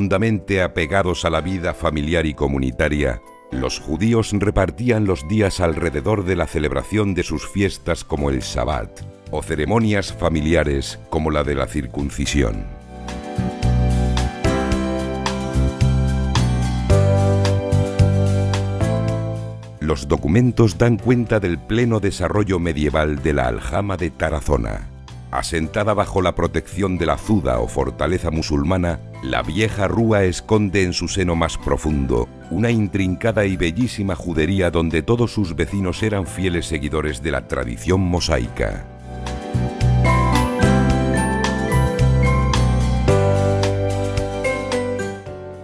Hondamente apegados a la vida familiar y comunitaria, los judíos repartían los días alrededor de la celebración de sus fiestas como el Sabbat, o ceremonias familiares como la de la circuncisión. Los documentos dan cuenta del pleno desarrollo medieval de la aljama de Tarazona. Asentada bajo la protección de la Zuda o fortaleza musulmana, la vieja rúa esconde en su seno más profundo una intrincada y bellísima judería donde todos sus vecinos eran fieles seguidores de la tradición mosaica.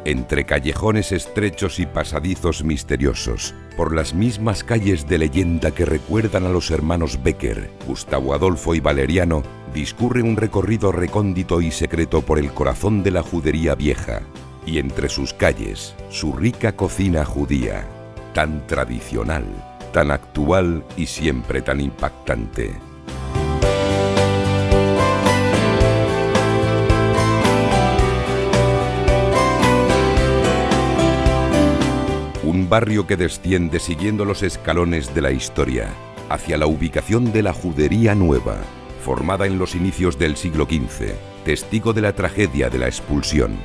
Entre callejones estrechos y pasadizos misteriosos, por las mismas calles de leyenda que recuerdan a los hermanos Becker, Gustavo Adolfo y Valeriano, discurre un recorrido recóndito y secreto por el corazón de la judería vieja, y entre sus calles, su rica cocina judía, tan tradicional, tan actual y siempre tan impactante. Un barrio que desciende siguiendo los escalones de la historia, hacia la ubicación de la Judería Nueva, formada en los inicios del siglo XV, testigo de la tragedia de la expulsión,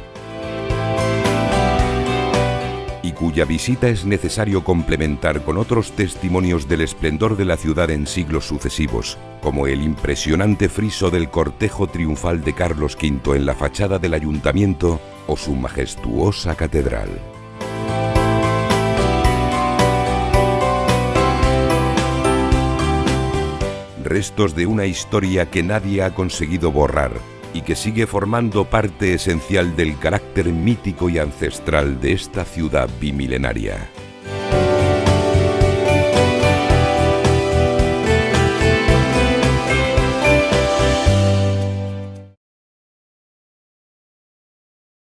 y cuya visita es necesario complementar con otros testimonios del esplendor de la ciudad en siglos sucesivos, como el impresionante friso del cortejo triunfal de Carlos V en la fachada del ayuntamiento o su majestuosa catedral. Restos de una historia que nadie ha conseguido borrar y que sigue formando parte esencial del carácter mítico y ancestral de esta ciudad bimilenaria.